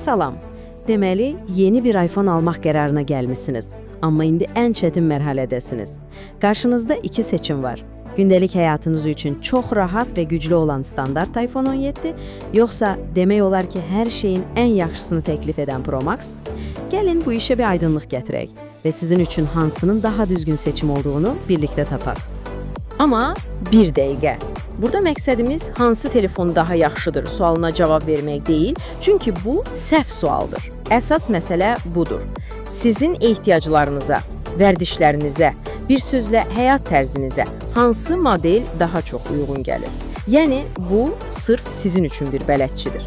Salam. Deməli, yeni bir iPhone almaq qərarına gəlmisiniz. Amma indi ən çətin mərhələdəsiniz. Qarşınızda iki seçim var. Gündəlik həyatınız üçün çox rahat və güclü olan standart iPhone 17, yoxsa demək olar ki, hər şeyin ən yaxşısını təklif edən Pro Max? Gəlin bu işə bir aydınlıq gətirək və sizin üçün hansının daha düzgün seçim olduğunu birlikdə tapaq. Amma bir dəqiqə. Burada məqsədimiz hansı telefon daha yaxşıdır sualına cavab vermək deyil, çünki bu səhv sualdır. Əsas məsələ budur. Sizin ehtiyaclarınıza, vərdişlərinizə, bir sözlə həyat tərzinizə hansı model daha çox uyğun gəlir? Yəni, bu sırf sizin üçün bir bələdçidir.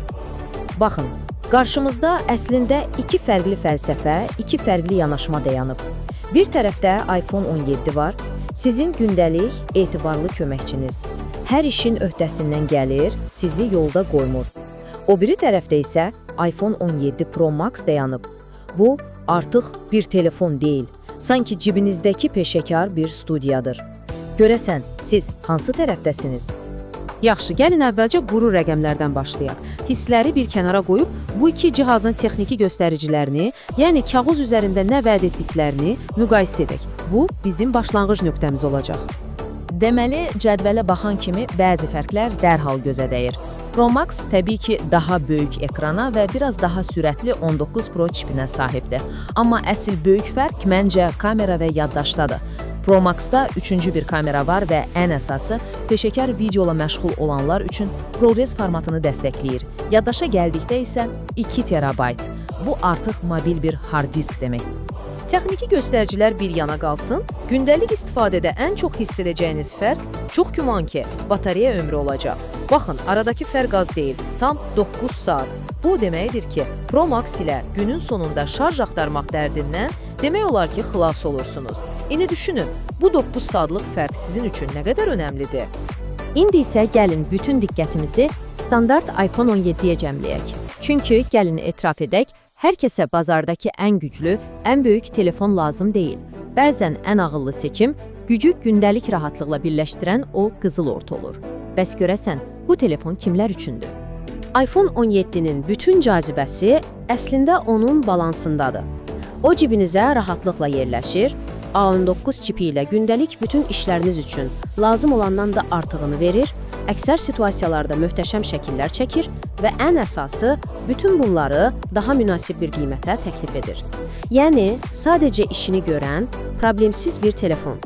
Baxın, qarşımızda əslində iki fərqli fəlsəfə, iki fərqli yanaşma dayanıb. Bir tərəfdə iPhone 17 var, sizin gündəlik, etibarlı köməkçiniz. Hər işin öhdəsindən gəlir, sizi yolda qoymur. O biri tərəfdə isə iPhone 17 Pro Max dayanıb. Bu, artıq bir telefon deyil, sanki cibinizdəki peşəkar bir studiyadır. Görəsən, siz hansı tərəfdəsiniz? Yaxşı, gəlin əvvəlcə quru rəqəmlərdən başlayaq. Hissləri bir kənara qoyub, bu iki cihazın texniki göstəricilərini, yəni kağız üzərində nə vəd etdiklərini müqayisə edək. Bu, bizim başlanğıc nöqtəmiz olacaq. Deməli, cədvələ baxan kimi bəzi fərqlər dərhal gözə dəyir. Pro Max təbii ki, daha böyük ekrana və biraz daha sürətli 19 Pro çipinə sahibdir. Amma əsl böyük fərq məncə kamera və yaddaşdadır. Pro Max-da üçüncü bir kamera var və ən əsası, peşəkar videola məşğul olanlar üçün ProRes formatını dəstəkləyir. Yaddaşa gəldikdə isə 2 TB. Bu artıq mobil bir hard disk deməkdir. Texniki göstəricilər bir yana qalsın, gündəlik istifadədə ən çox hiss edəcəyiniz fərq çox güman ki, batareya ömrü olacaq. Baxın, aradakı fərq az deyil, tam 9 saat. Bu deməkdir ki, Pro Max ilə günün sonunda şarj axtarmaq dərdindən demək olar ki, xilas olursunuz. İndi düşünün, bu 9 saatlıq fərq sizin üçün nə qədər önəmlidir? İndi isə gəlin bütün diqqətimizi standart iPhone 17-yə cəmləyək. Çünki gəlin etiraf edək, hər kəsə bazardakı ən güclü, ən böyük telefon lazım deyil. Bəzən ən ağıllı seçim, gücü gündəlik rahatlıqla birləşdirən o qızıl ort olur. Bəs görəsən, bu telefon kimlər üçündür? iPhone 17-nin bütün cazibəsi əslində onun balansındadır. O cibinizə rahatlıqla yerləşir, A19 çipi ilə gündəlik bütün işləriniz üçün lazım olandan da artığını verir, əksər situasiyalarda möhtəşəm şəkillər çəkir və ən əsası, bütün bunları daha münasib bir qiymətə təklif edir. Yəni, sadəcə işini görən, problemsiz bir telefon.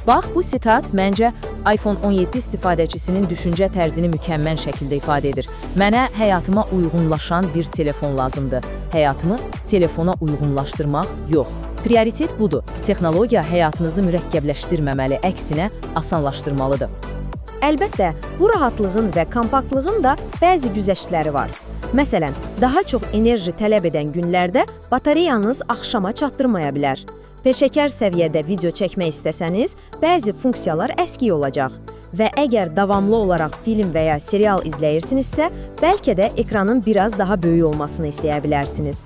Bax, bu sitat məncə iPhone 17 istifadəçisinin düşüncə tərzini mükəmməl şəkildə ifadə edir. Mənə həyatıma uyğunlaşan bir telefon lazımdır. Həyatımı telefona uyğunlaşdırmaq yox. Prioritet budur. Texnologiya həyatınızı mürəkkəbləşdirməməli, əksinə asanlaşdırmalıdır. Əlbəttə, bu rahatlığın və kompaktlığın da bəzi güzəştləri var. Məsələn, daha çox enerji tələb edən günlərdə batareyanız axşama çatdırmaya bilər. Peşəkar səviyyədə video çəkmək istəsəniz, bəzi funksiyalar əskik olacaq və əgər davamlı olaraq film və ya serial izləyirsinizsə, bəlkə də ekranın biraz daha böyük olmasını istəyə bilərsiniz.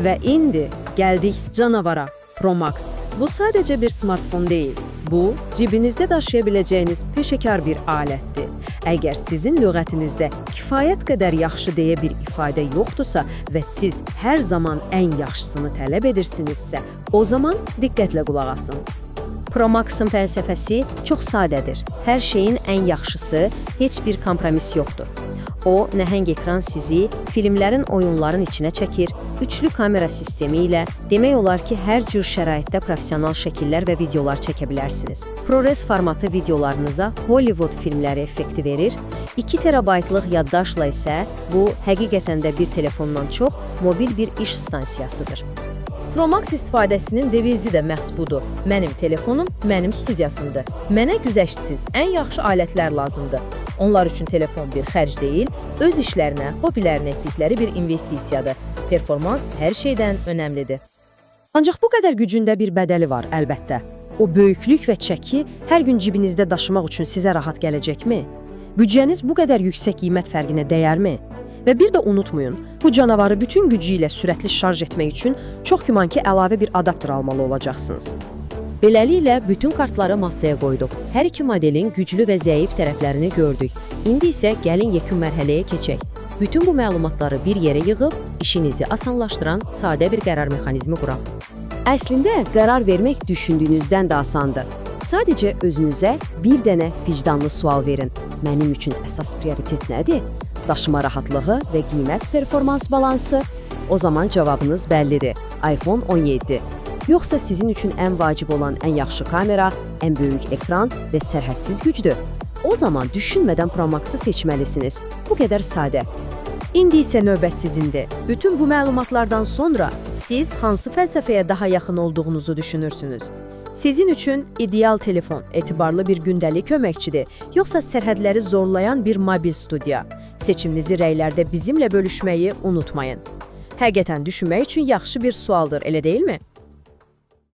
Və indi gəldik canavara, Pro Max. Bu sadəcə bir smartfon deyil. Bu, cibinizdə daşıya biləcəyiniz peşəkar bir alətdir. Əgər sizin lüğətinizdə kifayət qədər yaxşı deyə bir ifadə yoxdursa və siz hər zaman ən yaxşısını tələb edirsinizsə, o zaman diqqətlə qulaq asın. Pro Max'ın fəlsəfəsi çox sadədir. Hər şeyin ən yaxşısı, heç bir kompromis yoxdur. O, nəhəng ekran sizi filmlərin, oyunların içinə çəkir, üçlü kamera sistemi ilə demək olar ki, hər cür şəraitdə professional şəkillər və videolar çəkə bilərsiniz. ProRes formatı videolarınıza Hollywood filmləri effekti verir, 2 TB-lıq yaddaşla isə bu, həqiqətən də bir telefondan çox mobil bir iş stansiyasıdır. Pro Max istifadəsinin devizi də məhz budur. Mənim telefonum, mənim studiyasımdır. Mənə güzəştsiz, ən yaxşı alətlər lazımdır. Onlar üçün telefon bir xərc deyil, öz işlərinə, hobilərinə etdikləri bir investisiyadır. Performans hər şeydən önəmlidir. Ancaq bu qədər gücündə bir bədəli var, əlbəttə. O böyüklük və çəki hər gün cibinizdə daşımaq üçün sizə rahat gələcəkmi? Büdcəniz bu qədər yüksək qiymət fərqinə dəyərmi? Və bir də unutmayın, bu canavarı bütün gücü ilə sürətli şarj etmək üçün çox güman ki, əlavə bir adapter almalı olacaqsınız. Beləliklə, bütün kartları masaya qoyduq. Hər iki modelin güclü və zəif tərəflərini gördük. İndi isə gəlin yekun mərhələyə keçək. Bütün bu məlumatları bir yerə yığıb, işinizi asanlaşdıran sadə bir qərar mexanizmi quraq. Əslində qərar vermək düşündüyünüzdən də asandır. Sadəcə özünüzə bir dənə vicdanlı sual verin. Mənim üçün əsas prioritet nədir? Daşıma rahatlığı və qiymət-performans balansı? O zaman cavabınız bəllidir. iPhone 17. Yoxsa sizin üçün ən vacib olan ən yaxşı kamera, ən böyük ekran və sərhədsiz gücdür? O zaman düşünmədən Pro Max-ı seçməlisiniz. Bu qədər sadə. İndi isə növbət sizindir. Bütün bu məlumatlardan sonra siz hansı fəlsəfəyə daha yaxın olduğunuzu düşünürsünüz? Sizin üçün ideal telefon etibarlı bir gündəlik köməkçidir, yoxsa sərhədləri zorlayan bir mobil studiya? Seçiminizi rəylərdə bizimlə bölüşməyi unutmayın. Həqiqətən düşünmək üçün yaxşı bir sualdır, elə deyilmi?